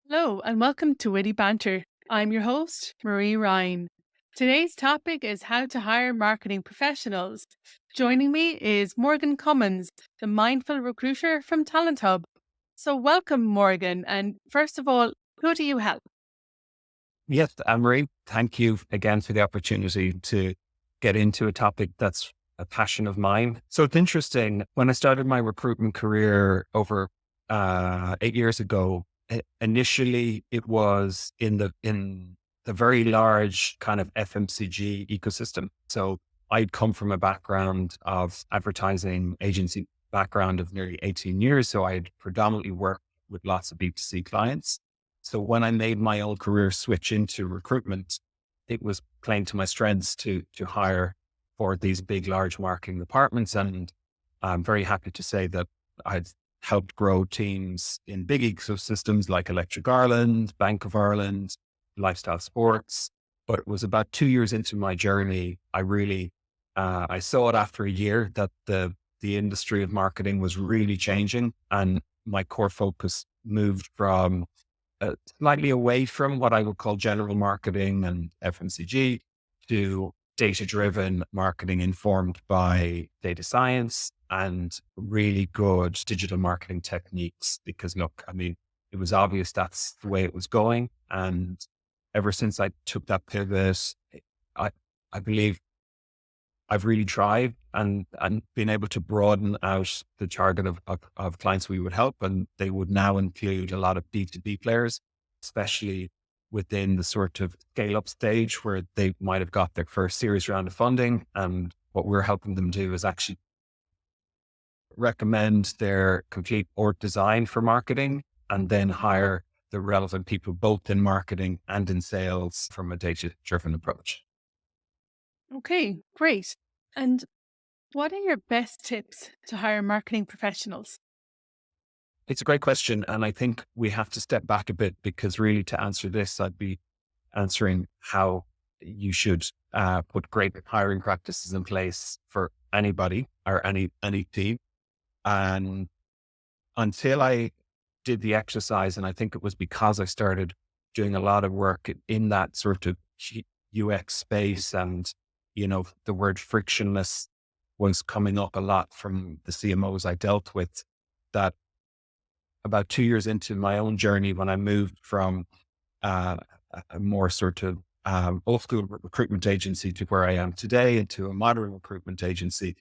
Hello and welcome to Witty-Banter. I'm your host, Marie Ryan. Today's topic is how to hire marketing professionals. Joining me is Morgan Cummins, the mindful recruiter from Talent Hub. So, welcome, Morgan. And first of all, who do you help? Yes, Anne-Marie, thank you again for the opportunity to get into a topic that's a passion of mine. So it's interesting. When I started my recruitment career over 8 years ago, initially it was in the very large kind of FMCG ecosystem. So I'd come from a background of advertising agency background of nearly 18 years. So I'd predominantly worked with lots of B2C clients. So when I made my own career switch into recruitment, it was playing to my strengths to hire for these big, large marketing departments. And I'm very happy to say that I've helped grow teams in big ecosystems like Electric Ireland, Bank of Ireland, Lifestyle Sports. But it was about 2 years into my journey, I saw it after a year that the industry of marketing was really changing, and my core focus moved from slightly away from what I would call general marketing and FMCG to data driven marketing informed by data science and really good digital marketing techniques. Because look, I mean, it was obvious that's the way it was going. And ever since I took that pivot, I, I believe I've really tried and been able to broaden out the target of clients we would help. And they would now include a lot of B2B players, especially within the sort of scale up stage where they might have got their first series round of funding. And what we're helping them do is actually recommend their complete org design for marketing and then hire the relevant people both in marketing and in sales from a data driven approach. Okay, great. And what are your best tips to hire marketing professionals? It's a great question. And I think we have to step back a bit because really to answer this, I'd be answering how you should put great hiring practices in place for anybody or any team. And until I did the exercise, and I think it was because I started doing a lot of work in that sort of UX space, and the word frictionless was coming up a lot from the CMOs I dealt with. That about 2 years into my own journey, when I moved from uh, a more sort of old school recruitment agency to where I am today into a modern recruitment agency,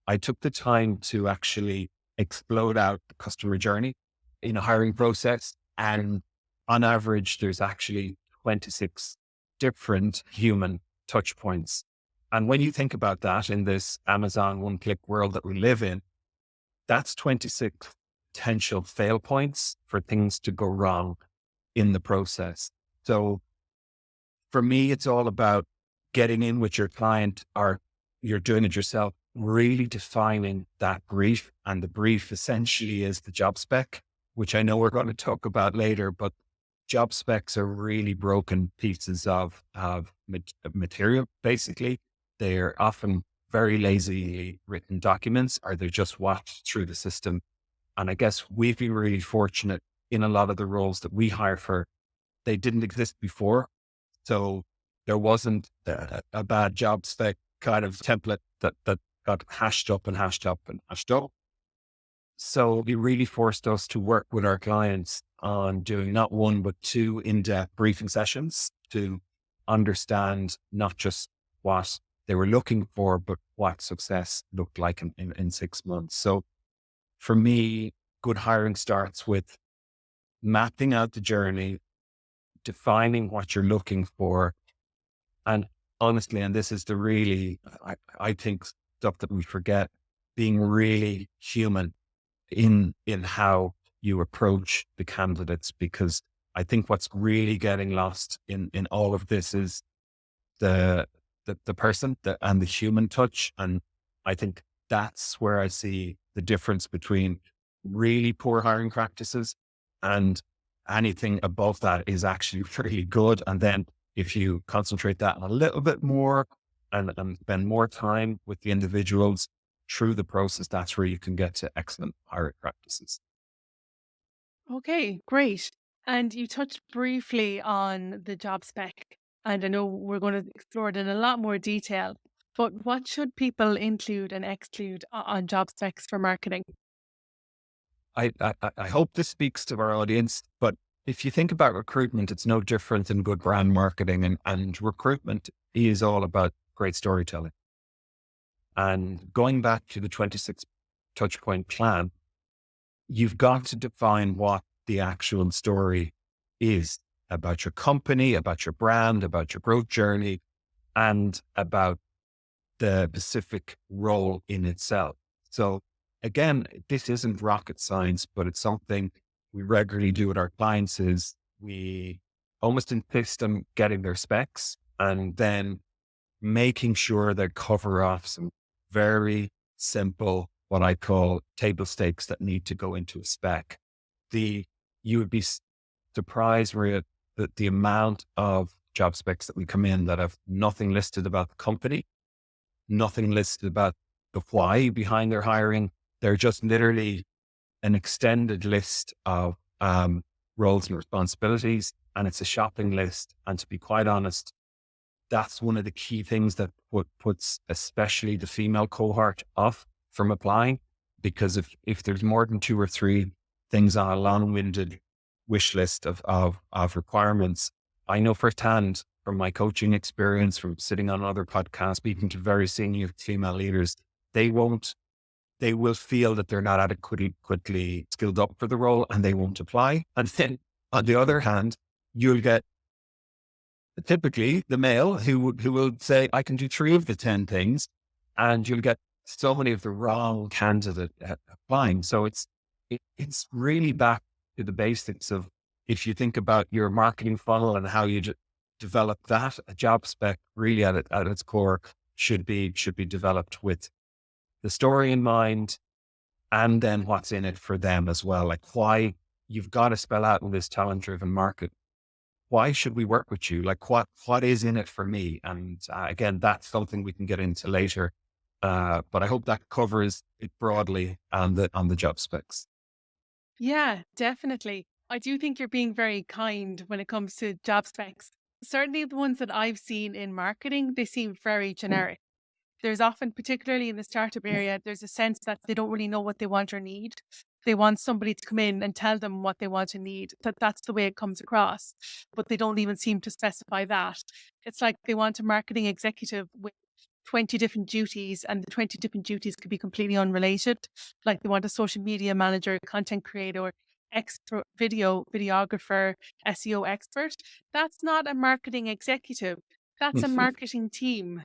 I took the time to actually explode out the customer journey in a hiring process. And on average, there's actually 26 different human touch points. And when you think about that in this Amazon one click world that we live in, that's 26 potential fail points for things to go wrong in the process. So for me, it's all about getting in with your client or you're doing it yourself, really defining that brief. And the brief essentially is the job spec, which I know we're going to talk about later, but job specs are really broken pieces of material. Basically, they're often very lazily written documents, or they're just washed through the system. And I guess we've been really fortunate in a lot of the roles that we hire for. They didn't exist before. So there wasn't a bad job spec kind of template that got hashed up and hashed up and hashed up. So it really forced us to work with our clients on doing not one, but two in-depth briefing sessions to understand not just what they were looking for, but what success looked like in 6 months. So for me, good hiring starts with mapping out the journey, defining what you're looking for. And honestly, and this is the really, I think stuff that we forget, being really human in how you approach the candidates, because I think what's really getting lost in all of this is the person and the human touch. And I think that's where I see the difference between really poor hiring practices and anything above that is actually really good. And then if you concentrate that a little bit more and spend more time with the individuals through the process, that's where you can get to excellent hiring practices. Okay, great. And you touched briefly on the job spec, and I know we're going to explore it in a lot more detail. But what should people include and exclude on job specs for marketing? I hope this speaks to our audience, but if you think about recruitment, it's no different than good brand marketing, and recruitment is all about great storytelling. And going back to the 26 touch point plan, you've got to define what the actual story is about your company, about your brand, about your growth journey, and about the specific role in itself. So again, this isn't rocket science, but it's something we regularly do with our clients is we almost insist on getting their specs and then making sure they cover off some very simple, what I call table stakes that need to go into a spec. The You would be surprised, Maria, that the amount of job specs that we come in that have nothing listed about the company, nothing listed about the why behind their hiring. They're just literally an extended list of roles and responsibilities, and it's a shopping list. And to be quite honest, that's one of the key things that puts especially the female cohort off from applying, because if there's more than two or three things on a long-winded wish list of requirements, I know firsthand from my coaching experience, from sitting on other podcasts, speaking to very senior female leaders, they won't, they will feel that they're not adequately quickly skilled up for the role and they won't apply. And then on the other hand, you'll get typically the male who will say, I can do three of the 10 things, and you'll get so many of the wrong candidate applying. So it's really back to the basics of, if you think about your marketing funnel and how you develop that, a job spec really at its core should be developed with the story in mind, and then what's in it for them as well. Like, why you've got to spell out in this talent driven market, why should we work with you? Like, what is in it for me? And again, that's something we can get into later. But I hope that covers it broadly on the job specs. Yeah, definitely. I do think you're being very kind when it comes to job specs. Certainly, the ones that I've seen in marketing, they seem very generic. There's often, particularly in the startup area, there's a sense that they don't really know what they want or need. They want somebody to come in and tell them what they want and need. That's the way it comes across, but they don't even seem to specify that. It's like they want a marketing executive with 20 different duties, and the 20 different duties could be completely unrelated. Like they want a social media manager, content creator, expert, videographer, SEO expert. That's not a marketing executive. That's a marketing team.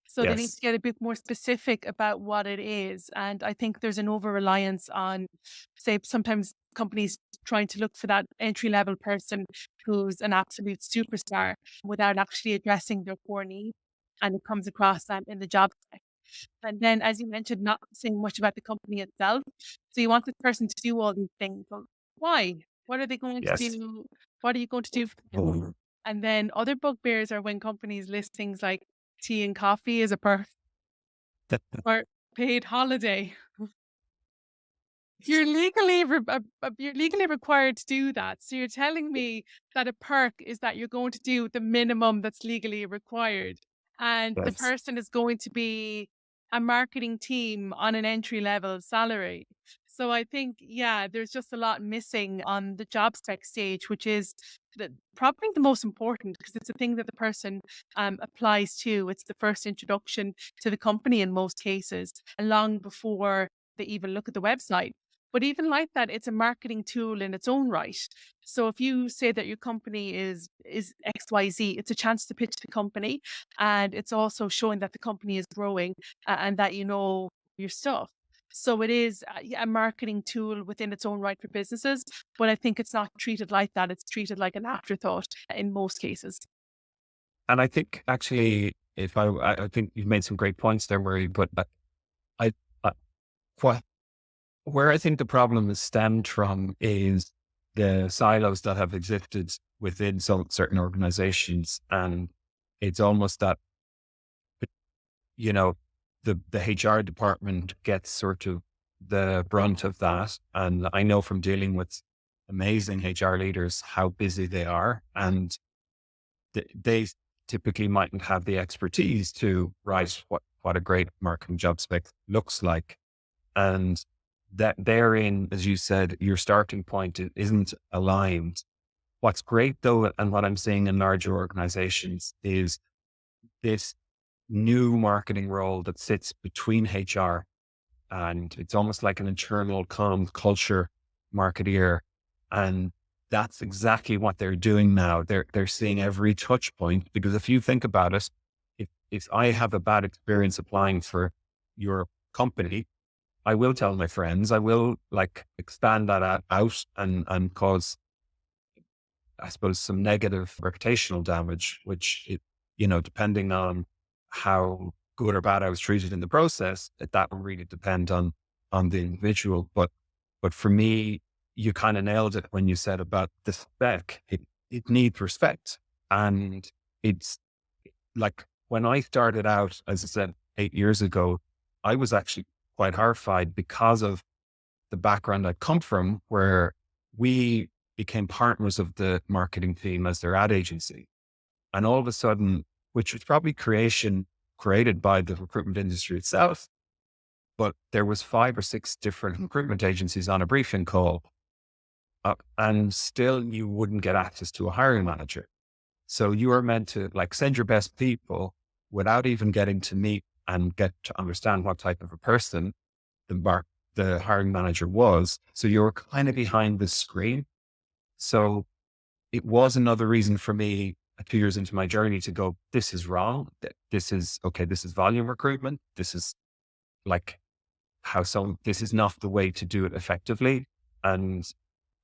So they need to Yes. get a bit more specific about what it is. And I think there's an over reliance on, say, sometimes companies trying to look for that entry level person who's an absolute superstar without actually addressing their core needs. And it comes across that in the job spec. And then, as you mentioned, not saying much about the company itself. So you want this person to do all these things. Well, why? What are they going to Yes. do? What are you going to do for them? And then other bugbears are when companies list things like tea and coffee as a perk or paid holiday. You're legally required to do that. So you're telling me that a perk is that you're going to do the minimum that's legally required, and the Yes. person is going to be a marketing team on an entry level salary. So I think, yeah, there's just a lot missing on the job spec stage, which is probably the most important because it's a thing that the person applies to. It's the first introduction to the company in most cases, and long before they even look at the website. But even like that, it's a marketing tool in its own right. So if you say that your company is XYZ, it's a chance to pitch the company, and it's also showing that the company is growing and that you know your stuff. So it is a marketing tool within its own right for businesses, but I think it's not treated like that. It's treated like an afterthought in most cases. And I think actually, if I think you've made some great points there, Murray, but I, I what where I think the problem is stemmed from is the silos that have existed within some certain organizations. And it's almost that, you know, the HR department gets sort of the brunt of that. And I know from dealing with amazing HR leaders how busy they are, and they typically mightn't have the expertise to write what a great marketing job spec looks like. And that therein, as you said, your starting point isn't aligned. What's great though, and what I'm seeing in larger organizations is this new marketing role that sits between HR, and it's almost like an internal culture marketeer. And that's exactly what they're doing now. They're seeing every touch point, because if you think about it, if I have a bad experience applying for your company, I will tell my friends, I will like expand that out and cause, I suppose, some negative reputational damage, which depending on how good or bad I was treated in the process, that will really depend on the individual. But for me, you kind of nailed it when you said about the spec. It needs respect. And it's like when I started out, as I said, 8 years ago, I was actually quite horrified because of the background I come from, where we became partners of the marketing team as their ad agency. And all of a sudden, which was probably created by the recruitment industry itself, but there was 5 or 6 different recruitment agencies on a briefing call, and still you wouldn't get access to a hiring manager. So you are meant to like send your best people without even getting to meet and get to understand what type of a person the hiring manager was. So you were kind of behind the screen. So it was another reason for me 2 years into my journey to go, this is wrong. This is okay. This is volume recruitment. This is like this is not the way to do it effectively. And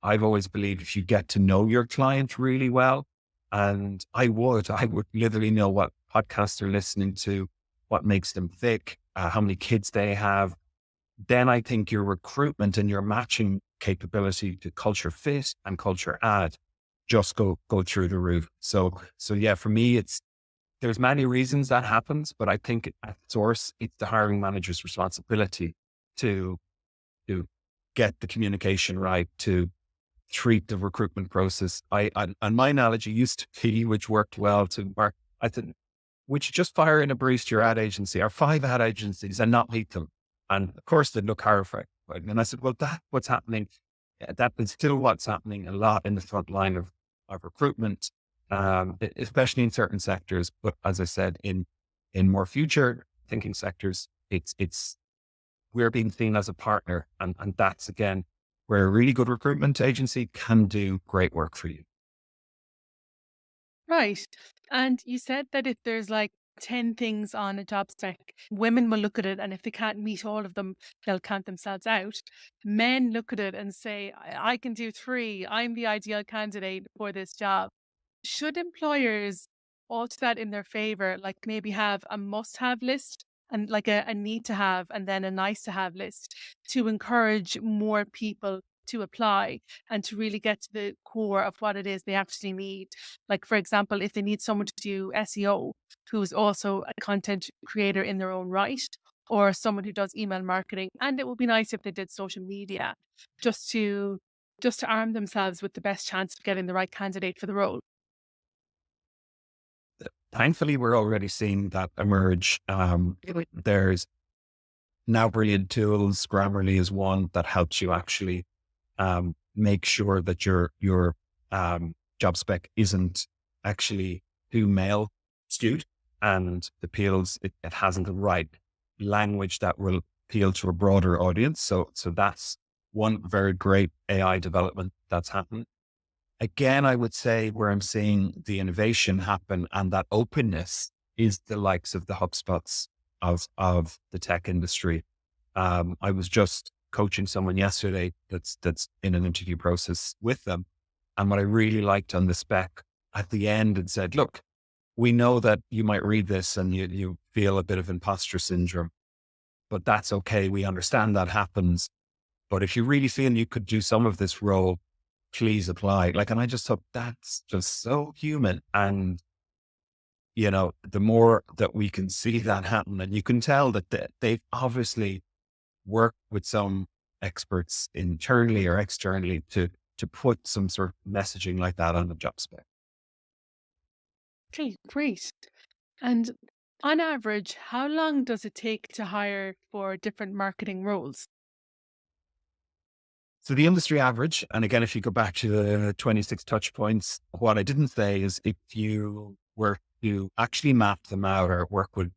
I've always believed if you get to know your client really well, and I would literally know what podcasts they're listening to, what makes them tick, how many kids they have. Then I think your recruitment and your matching capability to culture fit and culture add just go through the roof. So yeah, for me, there's many reasons that happens, but I think at source, it's the hiring manager's responsibility to get the communication right, to treat the recruitment process. And my analogy used to be, which worked well to Mark, I said, would you just fire in a brief to your ad agency or 5 ad agencies and not meet them? And of course they'd look horrified. Right? And I said, well, that's what's happening. That is still what's happening a lot in the front line of recruitment, especially in certain sectors. But as I said, in more future thinking sectors, we're being seen as a partner. And that's again, where a really good recruitment agency can do great work for you. Right. And you said that if there's like 10 things on a job spec, women will look at it, and if they can't meet all of them, they'll count themselves out. Men look at it and say, I can do 3. I'm the ideal candidate for this job. Should employers alter that in their favor, like maybe have a must have list and like a need to have and then a nice to have list to encourage more people to apply and to really get to the core of what it is they actually need? Like, for example, if they need someone to do SEO who's also a content creator in their own right, or someone who does email marketing, and it would be nice if they did social media just to arm themselves with the best chance of getting the right candidate for the role. Thankfully, we're already seeing that emerge. There's now brilliant tools. Grammarly is one that helps you actually make sure that your job spec isn't actually too male skewed and it hasn't the right language that will appeal to a broader audience. So that's one very great AI development that's happened. Again, I would say where I'm seeing the innovation happen and that openness is the likes of the HubSpots of the tech industry. I was just coaching someone yesterday that's in an interview process with them. And what I really liked on the spec at the end, it said, look, we know that you might read this and you feel a bit of imposter syndrome, but that's okay. We understand that happens. But if you really feel you could do some of this role, please apply. And I just thought that's just so human. And, the more that we can see that happen, and you can tell that they've obviously worked with some experts internally or externally to to put some sort of messaging like that on the job spec. Okay, great. And on average, how long does it take to hire for different marketing roles? So the industry average, and again, if you go back to the 26 touch points, what I didn't say is if you were to actually map them out or work with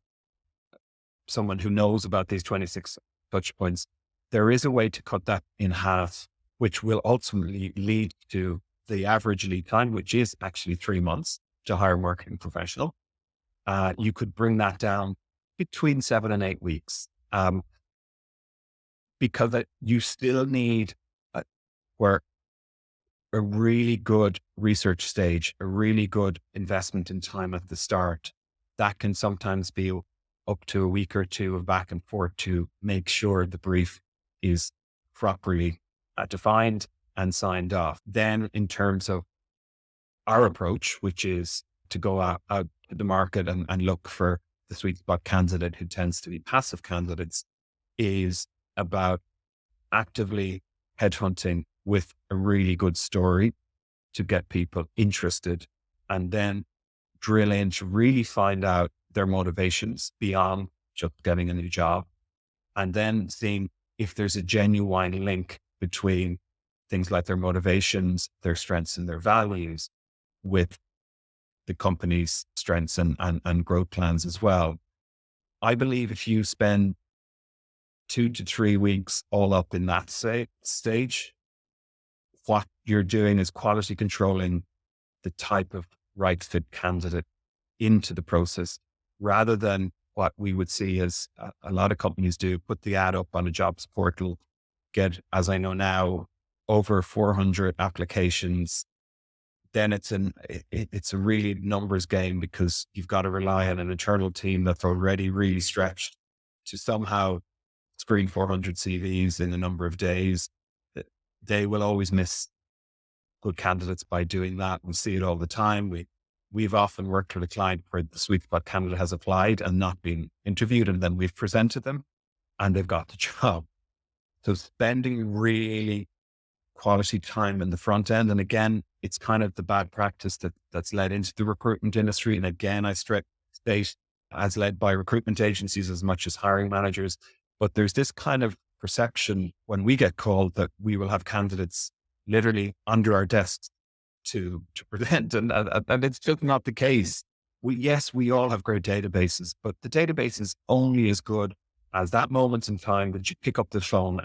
someone who knows about these 26 touch points, there is a way to cut that in half, which will ultimately lead to the average lead time, which is actually 3 months to hire a marketing professional. You could bring that down between 7 and 8 weeks, because you still need where a really good research stage, a really good investment in time at the start. That can sometimes be up to a week or two of back and forth to make sure the brief is properly defined and signed off. Then, in terms of our approach, which is to go out to the market and look for the sweet spot candidate who tends to be passive candidates, is about actively headhunting with a really good story to get people interested, and then drill in to really find out their motivations beyond just getting a new job, and then seeing if there's a genuine link between things like their motivations, their strengths and their values with the company's strengths and growth plans as well. I believe if you spend 2 to 3 weeks all up in that stage, what you're doing is quality controlling the type of right fit candidate into the process, rather than what we would see as a lot of companies do: put the ad up on a jobs portal, get, as I know now, over 400 applications. Then it's a really numbers game, because you've got to rely on an internal team that's already really stretched to somehow screen 400 CVs in a number of days. They will always miss good candidates by doing that. We see it all the time. We've often worked with a client where the sweet spot candidate has applied and not been interviewed, and then we've presented them and they've got the job. So spending really quality time in the front end. And again, it's kind of the bad practice that's led into the recruitment industry. And again, I state as led by recruitment agencies as much as hiring managers. But there's this kind of perception when we get called that we will have candidates literally under our desks to present. And it's just not the case. Yes, we all have great databases, but the database is only as good as that moment in time that you pick up the phone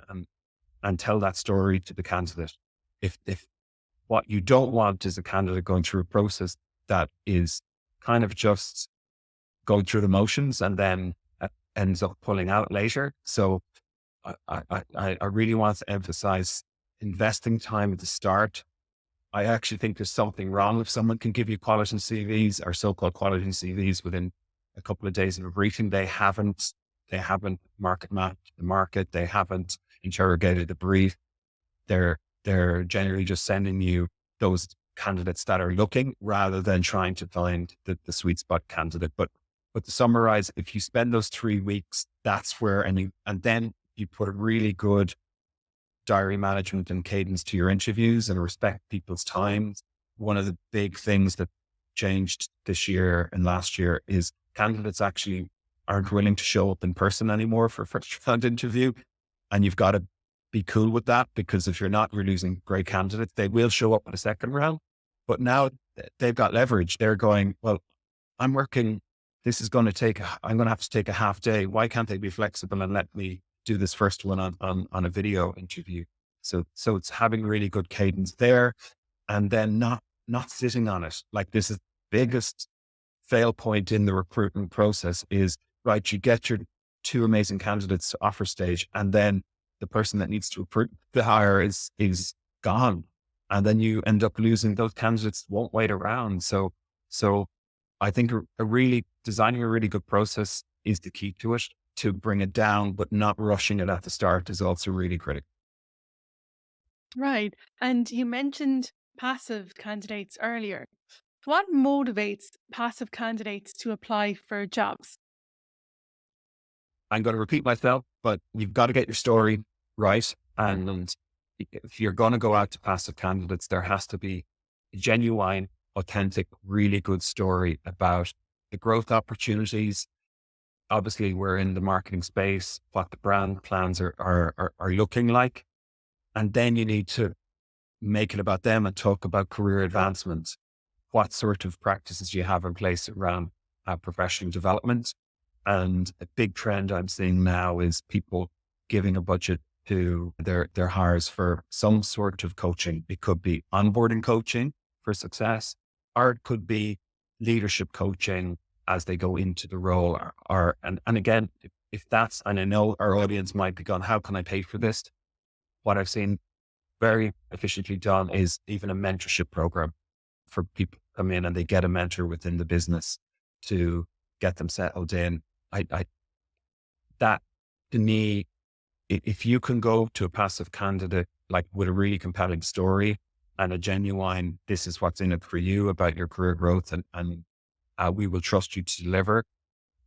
and tell that story to the candidate. If what you don't want is a candidate going through a process that is kind of just going through the motions and then ends up pulling out later. So I really want to emphasize investing time at the start. I actually think there's something wrong if someone can give you quality CVs or so-called quality CVs within a couple of days of a briefing. They haven't market mapped the market. They haven't interrogated the brief. They're generally just sending you those candidates that are looking, rather than trying to find the sweet spot candidate. But to summarize, if you spend those 3 weeks, that's where, and then you put a really good diary management and cadence to your interviews and respect people's times. One of the big things that changed this year and last year is candidates actually aren't willing to show up in person anymore for a first round interview. And you've got to be cool with that, because if you're not, you're losing great candidates. They will show up in a second round, but now they've got leverage. They're going, well, I'm working, I'm going to have to take a half day. Why can't they be flexible and let me do this first one on a video interview? So it's having really good cadence there, and then not sitting on it. Like, this is the biggest fail point in the recruitment process is, right, you get your two amazing candidates to offer stage, and then the person that needs to recruit the hire is gone. And then you end up losing those candidates, won't wait around. So I think designing a really good process is the key to it. To bring it down, but not rushing it at the start, is also really critical. Right. And you mentioned passive candidates earlier. What motivates passive candidates to apply for jobs? I'm going to repeat myself, but you've got to get your story right. And if you're going to go out to passive candidates, there has to be a genuine, authentic, really good story about the growth opportunities. Obviously, we're in the marketing space, what the brand plans are looking like. And then you need to make it about them and talk about career advancement. What sort of practices do you have in place around professional development? And a big trend I'm seeing now is people giving a budget to their hires for some sort of coaching. It could be onboarding coaching for success, or it could be leadership coaching as they go into the role. And again, if that's, and I know our audience might be going, how can I pay for this? What I've seen very efficiently done is even a mentorship program for people to come in and they get a mentor within the business to get them settled in. I that to me, if you can go to a passive candidate like with a really compelling story and a genuine, this is what's in it for you about your career growth, and we will trust you to deliver,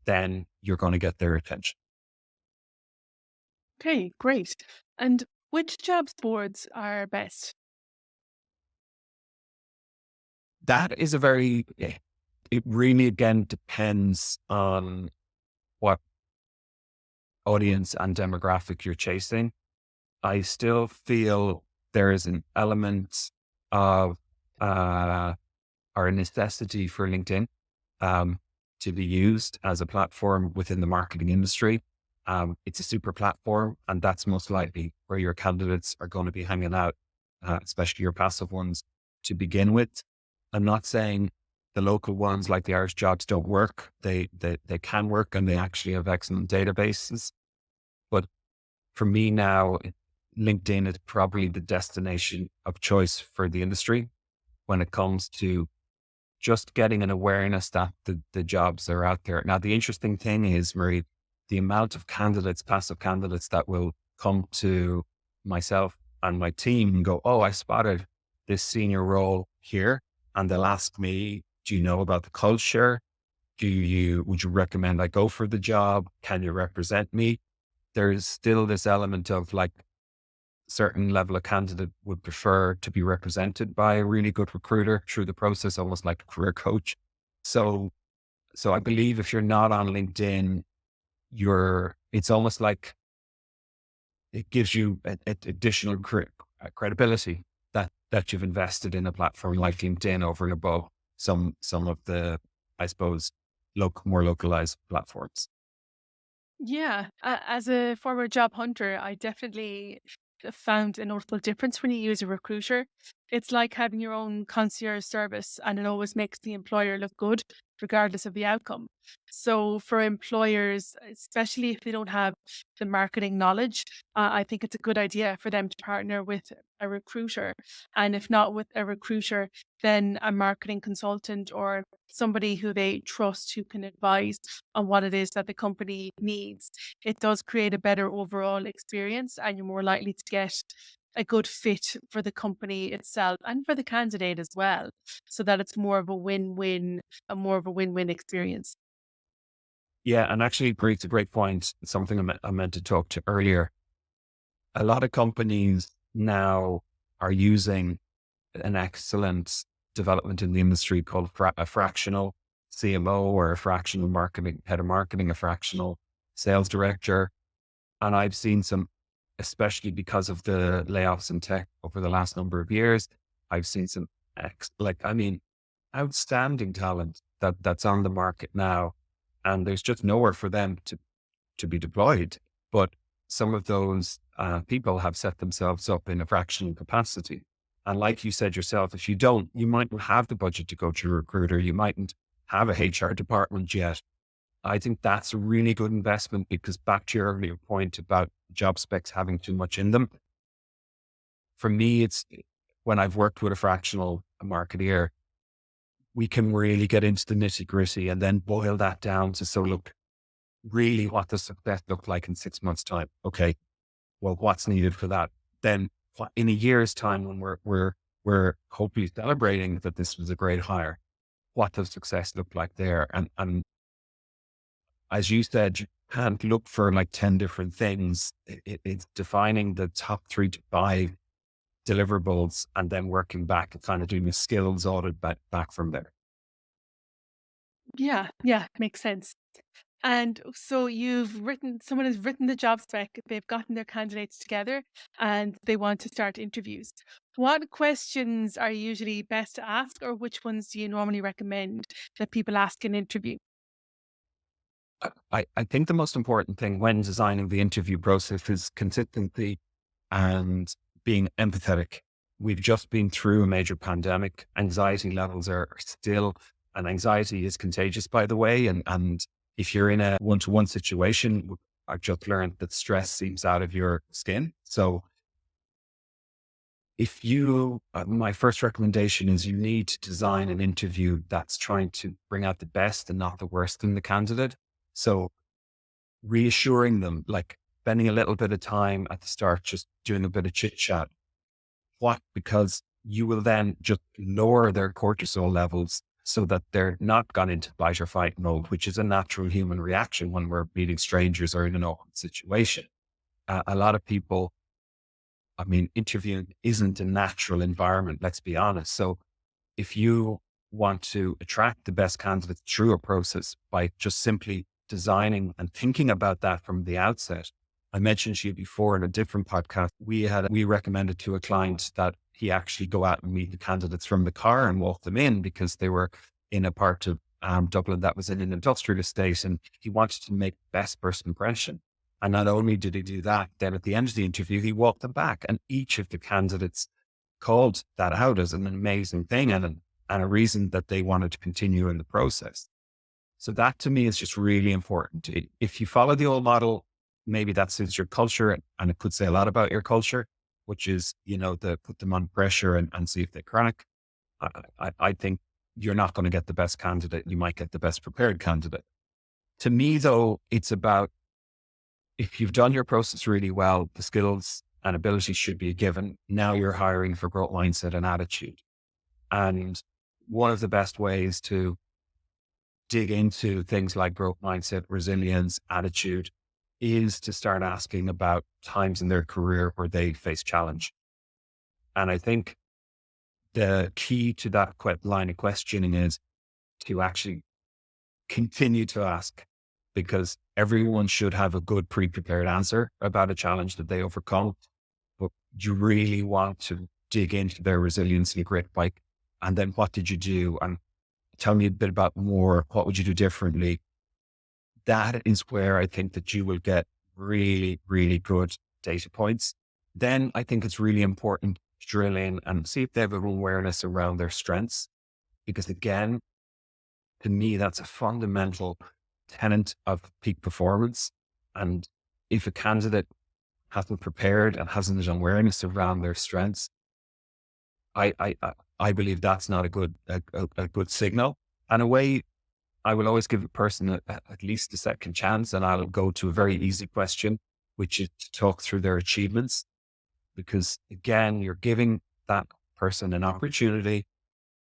then you're going to get their attention. Okay, great. And which jobs boards are best? That is a very, it really again depends on what audience and demographic you're chasing. I still feel there is an element of or a necessity for LinkedIn um, to be used as a platform within the marketing industry. It's a super platform, and that's most likely where your candidates are going to be hanging out, especially your passive ones to begin with. I'm not saying the local ones like the Irish jobs don't work. They can work, and they actually have excellent databases. But for me now, LinkedIn is probably the destination of choice for the industry when it comes to just getting an awareness that the jobs are out there. Now, the interesting thing is, Marie, the amount of candidates, passive candidates that will come to myself and my team and go, oh, I spotted this senior role here. And they'll ask me, do you know about the culture? Would you recommend I go for the job? Can you represent me? There's still this element of like certain level of candidate would prefer to be represented by a really good recruiter through the process, almost like a career coach. So, so I believe if you're not on LinkedIn, it's almost like it gives you additional credibility that you've invested in a platform like LinkedIn over and above some of the, I suppose, more localized platforms. Yeah, as a former job hunter, I definitely found a notable difference when you use a recruiter. It's like having your own concierge service, and it always makes the employer look good, regardless of the outcome. So, for employers, especially if they don't have the marketing knowledge, I think it's a good idea for them to partner with a recruiter. And if not with a recruiter, then a marketing consultant or somebody who they trust who can advise on what it is that the company needs. It does create a better overall experience, and you're more likely to get a good fit for the company itself and for the candidate as well, so that it's more of a win-win, a more of a win-win experience. Yeah, and actually, it's a great point. Something I meant to talk to earlier. A lot of companies now are using an excellent development in the industry called a fractional CMO or a fractional marketing head of marketing, a fractional sales director. And I've seen some, especially because of the layoffs in tech over the last number of years, I've seen some I mean, outstanding talent that's on the market now. And there's just nowhere for them to be deployed. But some of those people have set themselves up in a fractional capacity. And like you said yourself, if you don't, you mightn't have the budget to go to a recruiter. You mightn't have a HR department yet. I think that's a really good investment because back to your earlier point about job specs having too much in them. For me, it's when I've worked with a fractional marketeer, we can really get into the nitty gritty and then boil that down to, so look, really what does success look like in 6 months time? Okay. Well, what's needed for that? Then in a year's time when we're hopefully celebrating that this was a great hire, what does success look like there? And as you said, you can't look for like 10 different things. It's defining the top 3 to 5 deliverables, and then working back and kind of doing a skills audit back from there. Yeah, yeah, makes sense. And so someone has written the job spec, they've gotten their candidates together and they want to start interviews. What questions are usually best to ask, or which ones do you normally recommend that people ask in interview? I think the most important thing when designing the interview process is consistency and being empathetic. We've just been through a major pandemic. Anxiety levels are still, and anxiety is contagious, by the way. And if you're in a one-to-one situation, I've just learned that stress seeps out of your skin. So if you, my first recommendation is you need to design an interview that's trying to bring out the best and not the worst in the candidate. So reassuring them, like spending a little bit of time at the start, just doing a bit of chit chat. What? Because you will then just lower their cortisol levels so that they're not gone into fight or fight mode, which is a natural human reaction when we're meeting strangers or in an awkward situation. A lot of people, I mean, interviewing isn't a natural environment, let's be honest. So if you want to attract the best candidates through a process by just simply designing and thinking about that from the outset. I mentioned to you before in a different podcast, we recommended to a client that he actually go out and meet the candidates from the car and walk them in because they were in a part of Dublin that was in an industrial estate, and he wanted to make best first impression. And not only did he do that, then at the end of the interview, he walked them back, and each of the candidates called that out as an amazing thing and a reason that they wanted to continue in the process. So that to me is just really important. If you follow the old model, maybe that suits your culture and it could say a lot about your culture, which is, the put them on pressure and see if they crack. I think you're not going to get the best candidate. You might get the best prepared candidate. To me, though, it's about if you've done your process really well, the skills and abilities should be a given. Now you're hiring for growth mindset and attitude. And one of the best ways to dig into things like growth mindset, resilience, attitude is to start asking about times in their career where they face challenge. And I think the key to that line of questioning is to actually continue to ask, because everyone should have a good pre-prepared answer about a challenge that they overcome. But you really want to dig into their resilience and grit, like, and then what did you do? And tell me a bit about more. What would you do differently? That is where I think that you will get really, really good data points. Then I think it's really important to drill in and see if they have an awareness around their strengths. Because again, to me, that's a fundamental tenet of peak performance. And if a candidate hasn't prepared and hasn't an awareness around their strengths, I believe that's not a good signal. And a way I will always give a person at least a second chance, and I'll go to a very easy question, which is to talk through their achievements. Because again, you're giving that person an opportunity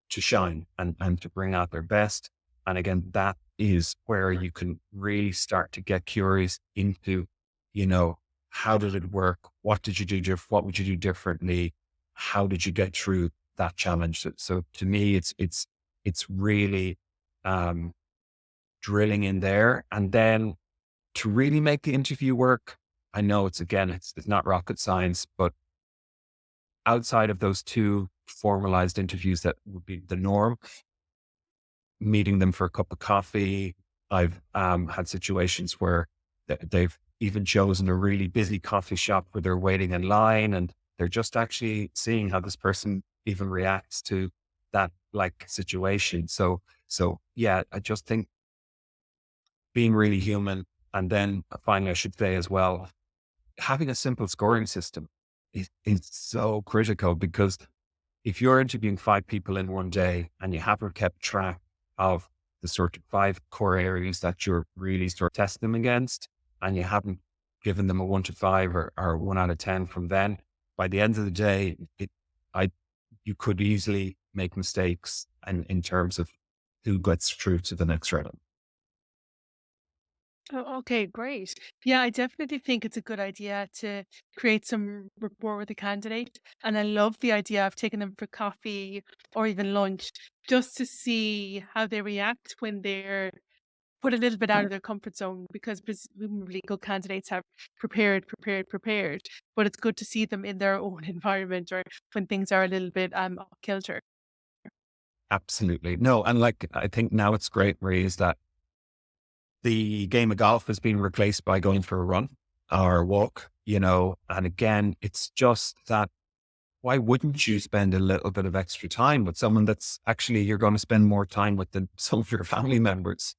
to shine and to bring out their best. And again, that is where you can really start to get curious into, you know, how did it work? What did you do? What would you do differently? How did you get through that challenge? So to me, it's really, um, drilling in there. And then to really make the interview work, I know it's not rocket science, but outside of those two formalized interviews that would be the norm, meeting them for a cup of coffee. I've had situations where they've even chosen a really busy coffee shop where they're waiting in line and they're just actually seeing how this person even reacts to that like situation. So yeah, I just think being really human. And then finally, I should say as well, having a simple scoring system is so critical, because if you're interviewing 5 people in one day and you haven't kept track of the sort of 5 core areas that you're really sort of testing them against, and you haven't given them a 1 to 5 or 1 out of 10 from then, by the end of the day, I, you could easily make mistakes and in terms of who gets through to the next round. Oh, okay, great. Yeah, I definitely think it's a good idea to create some rapport with the candidate. And I love the idea of taking them for coffee or even lunch just to see how they react when they're put a little bit out of their comfort zone because presumably good candidates have prepared. But it's good to see them in their own environment or when things are a little bit off kilter. Absolutely. No, and like I think now it's great, Marie, is that the game of golf has been replaced by going for a run or a walk, and again, it's just that why wouldn't you spend a little bit of extra time with someone that's actually you're going to spend more time with than some of your family members?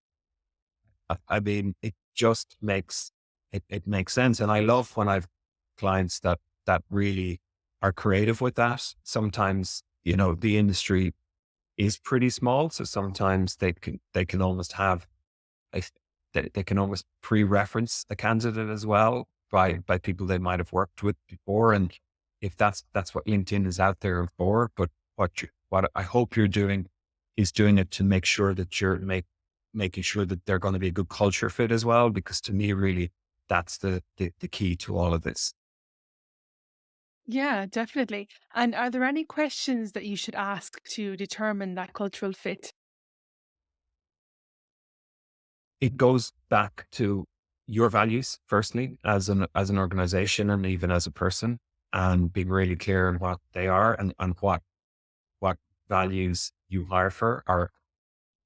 I mean, it just it makes sense. And I love when I've clients that really are creative with that. Sometimes, the industry is pretty small. So sometimes they can almost have I, they can almost pre-reference a candidate as well by people they might have worked with before. And if that's what LinkedIn is out there for, but what I hope you're doing is doing it to make sure that you're making sure that they're going to be a good culture fit as well. Because to me, really, that's the key to all of this. Yeah, definitely. And are there any questions that you should ask to determine that cultural fit? It goes back to your values, firstly, as an organization and even as a person, and being really clear on what they are and what values you hire for. Or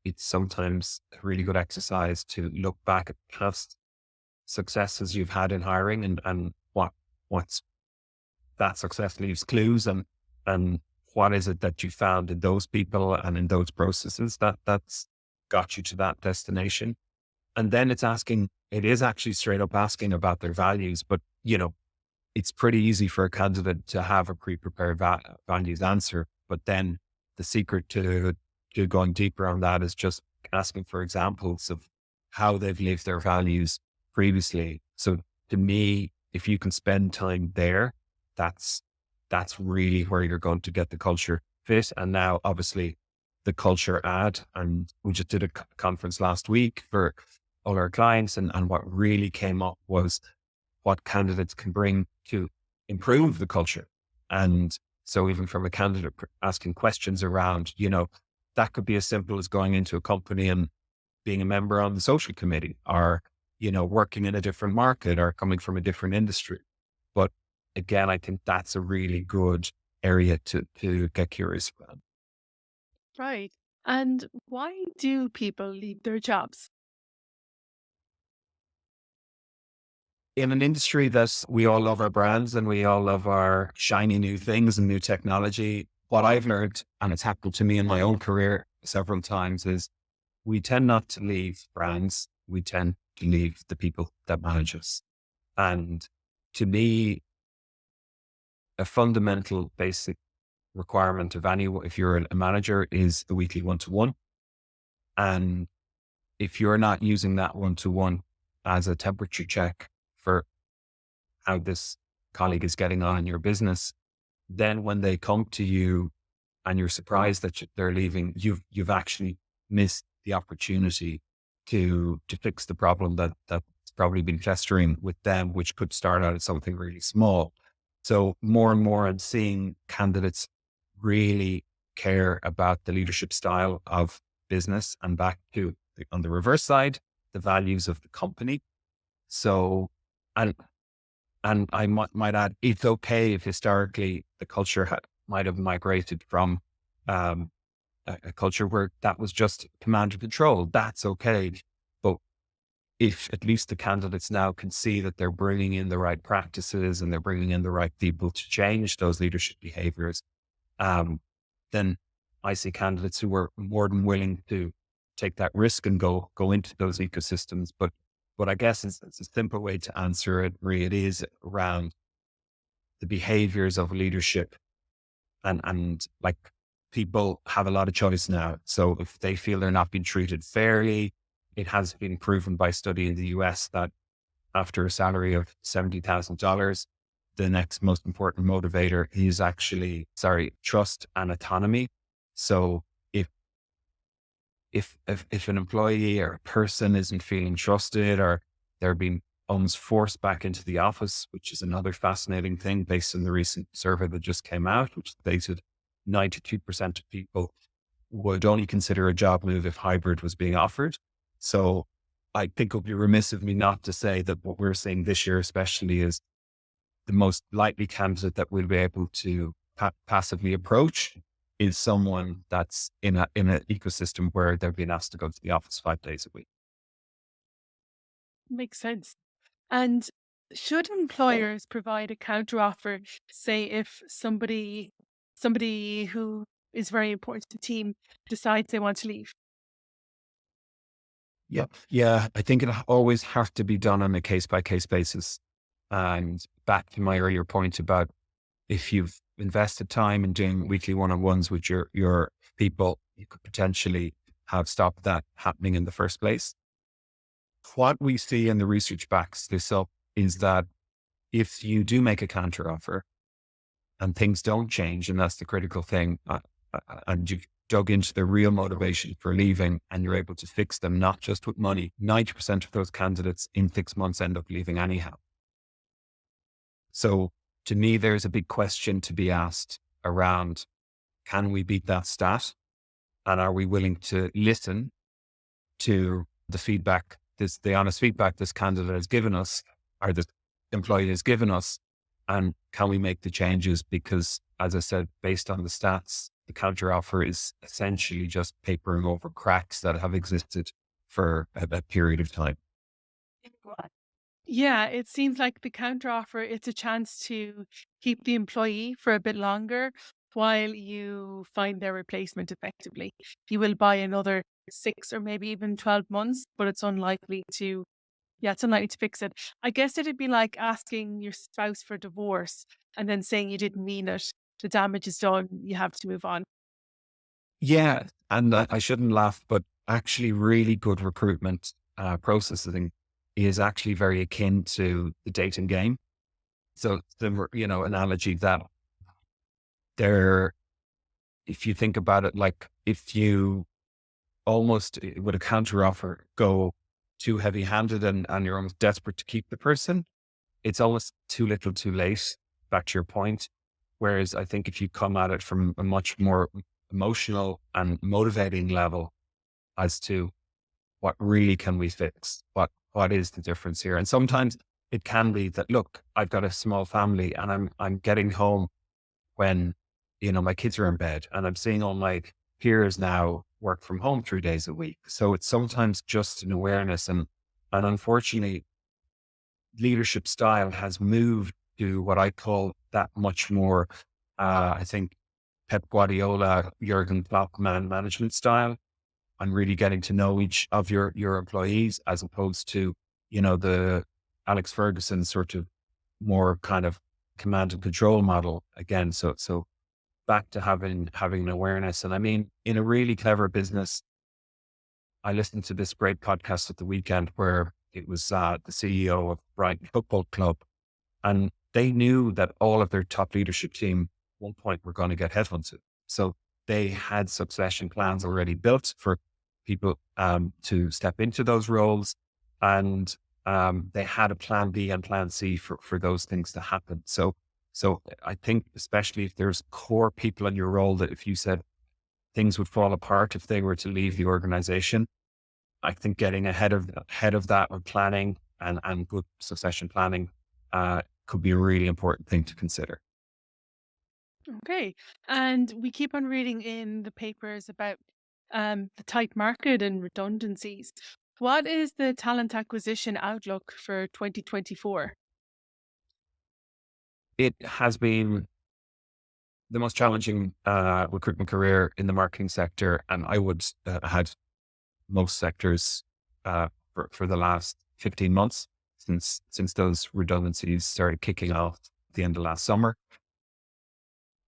it's sometimes a really good exercise to look back at past successes you've had in hiring and what's that success leaves clues and what is it that you found in those people and in those processes that's got you to that destination. And then it is actually straight up asking about their values, but it's pretty easy for a candidate to have a pre-prepared values answer. But then the secret to going deeper on that is just asking for examples of how they've lived their values previously. So to me, if you can spend time there, that's that's really where you're going to get the culture fit. And now, obviously, the culture ad, and we just did a conference last week for all our clients, and what really came up was what candidates can bring to improve the culture. And so even from a candidate asking questions around, that could be as simple as going into a company and being a member on the social committee or, working in a different market or coming from a different industry. But again, I think that's a really good area to get curious about. Right. And why do people leave their jobs? In an industry that we all love our brands and we all love our shiny new things and new technology, what I've learned, and it's happened to me in my own career several times, is we tend not to leave brands. We tend to leave the people that manage us. And to me, a fundamental basic requirement of if you're a manager, is the weekly one-to-one. And if you're not using that one-to-one as a temperature check for how this colleague is getting on in your business, then when they come to you and you're surprised that they're leaving, you've actually missed the opportunity to fix the problem that's probably been festering with them, which could start out as something really small. So more and more, I'm seeing candidates really care about the leadership style of business, and back to on the reverse side, the values of the company. So, and I might add, it's okay if historically the culture might have migrated from um, a culture where that was just command and control. That's okay. But if at least the candidates now can see that they're bringing in the right practices and they're bringing in the right people to change those leadership behaviors, um, then I see candidates who are more than willing to take that risk and go into those ecosystems. But I guess it's a simple way to answer it. Really, it is around the behaviors of leadership, and like, people have a lot of choice now. So if they feel they're not being treated fairly, it has been proven by study in the US that after a salary of $70,000, the next most important motivator is actually, trust and autonomy. So if an employee or a person isn't feeling trusted or They're being almost forced back into the office, which is another fascinating thing based on the recent survey that just came out, which stated 92% of people would only consider a job move if hybrid was being offered. So I think it would be remiss of me not to say that what we're seeing this year, especially, is the most likely candidate that we'll be able to passively approach is someone that's in an ecosystem where they're being asked to go to the office 5 days a week. Makes sense. And should employers provide a counteroffer, say if somebody who is very important to the team decides they want to leave? Yeah. Yeah. I think it always has to be done on a case by case basis. And back to my earlier point about if you've invested time in doing weekly one-on-ones with your people, you could potentially have stopped that happening in the first place. What we see in the research backs this up is that if you do make a counter offer and things don't change, and that's the critical thing, and you've dug into the real motivation for leaving and you're able to fix them, not just with money, 90% of those candidates in 6 months end up leaving anyhow. So to me, there's a big question to be asked around, can we beat that stat? And are we willing to listen to the feedback, the honest feedback this candidate has given us, or this employee has given us, and can we make the changes? Because as I said, based on the stats, the counter offer is essentially just papering over cracks that have existed for a period of time. Yeah, it seems like the counteroffer, it's a chance to keep the employee for a bit longer while you find their replacement effectively. You will buy another 6 or maybe even 12 months, but it's unlikely to fix it. I guess it'd be like asking your spouse for divorce and then saying you didn't mean it. The damage is done. You have to move on. Yeah, and I shouldn't laugh, but actually, really good recruitment processing is actually very akin to the dating game. So the analogy that there, if you think about it, like if you almost with a counter offer go too heavy handed and you're almost desperate to keep the person, it's almost too little, too late. Back to your point. Whereas I think if you come at it from a much more emotional and motivating level as to what really can we fix? What is the difference here? And sometimes it can be that, look, I've got a small family and I'm getting home when, my kids are in bed and I'm seeing all my peers now work from home 3 days a week. So it's sometimes just an awareness and unfortunately leadership style has moved to what I call that much more, I think Pep Guardiola, Jurgen Klopp management style, and really getting to know each of your employees as opposed to, the Alex Ferguson sort of more kind of command and control model again. So back to having an awareness. And I mean, in a really clever business, I listened to this great podcast at the weekend where it was the CEO of Brighton Football Club, and they knew that all of their top leadership team at one point were going to get headhunted. So they had succession plans already built for people to step into those roles. And they had a plan B and plan C for those things to happen. So I think, especially if there's core people in your role, that if you said things would fall apart if they were to leave the organization, I think getting ahead of that with planning and good succession planning could be a really important thing to consider. Okay. And we keep on reading in the papers about the tight market and redundancies. What is the talent acquisition outlook for 2024? It has been the most challenging recruitment career in the marketing sector, and I would had most sectors for the last 15 months since those redundancies started kicking off at the end of last summer.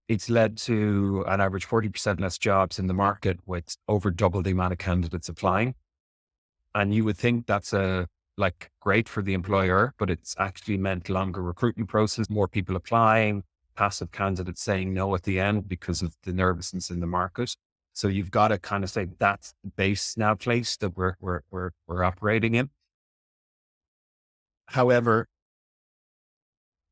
It's led to an average 40% less jobs in the market with over double the amount of candidates applying. And you would think that's like great for the employer, but it's actually meant longer recruitment process, more people applying, passive candidates saying no at the end because of the nervousness in the market. So you've got to kind of say that's the base now place that we're operating in. However,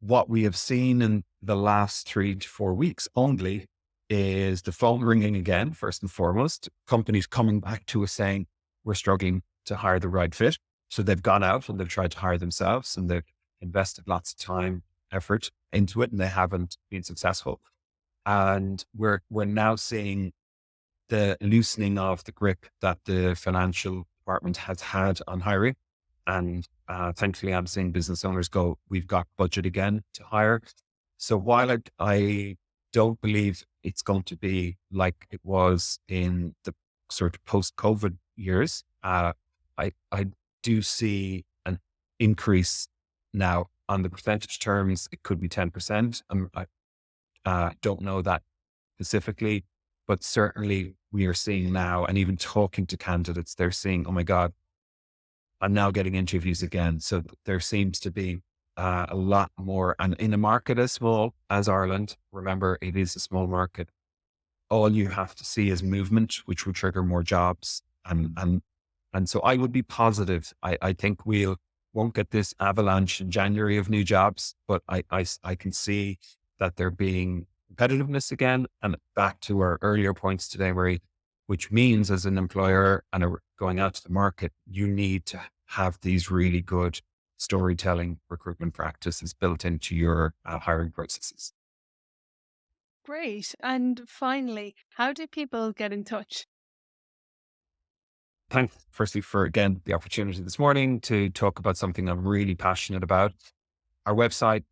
what we have seen in the last 3 to 4 weeks only is the phone ringing again, first and foremost, companies coming back to us saying, we're struggling to hire the right fit. So they've gone out and they've tried to hire themselves and they've invested lots of time, effort into it, and they haven't been successful. And we're now seeing the loosening of the grip that the financial department has had on hiring. And thankfully, I'm seeing business owners go, we've got budget again to hire. So while I don't believe it's going to be like it was in the sort of post-COVID years, I do see an increase now on the percentage terms. It could be 10%. I don't know that specifically, but certainly we are seeing now, and even talking to candidates, they're seeing, oh my God, I'm now getting interviews again. So there seems to be a lot more. And in a market as small as Ireland, remember, it is a small market. All you have to see is movement, which will trigger more jobs. And so I would be positive. I think won't get this avalanche in January of new jobs, but I can see that there being competitiveness again. And back to our earlier points today, Marie, which means as an employer and going out to the market, you need to have these really good storytelling recruitment practices built into your hiring processes. Great. And finally, how do people get in touch? Thanks, firstly, for again the opportunity this morning to talk about something I'm really passionate about. Our website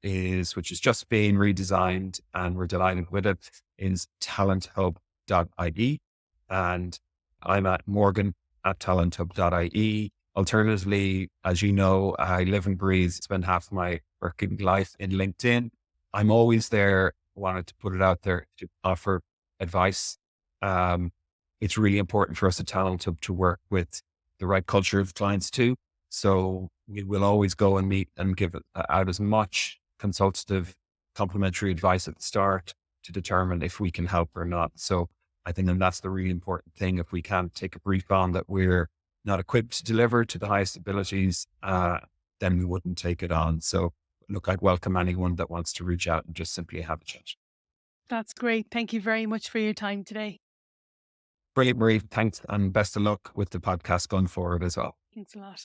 which has just been redesigned and we're delighted with it, is talenthub.ie. And I'm at Morgan at talenthub.ie. Alternatively, as you know, I live and breathe, spend half of my working life in LinkedIn. I'm always there, wanted to put it out there to offer advice. Um, it's really important for us at Talent Hub to work with the right culture of clients too. So we will always go and meet and give out as much consultative, complimentary advice at the start to determine if we can help or not. So I think that's the really important thing. If we can't take a brief on that we're not equipped to deliver to the highest abilities, then we wouldn't take it on. So look, I'd welcome anyone that wants to reach out and just simply have a chat. That's great. Thank you very much for your time today. Brilliant, Marie. Thanks and best of luck with the podcast going forward as well. Thanks a lot.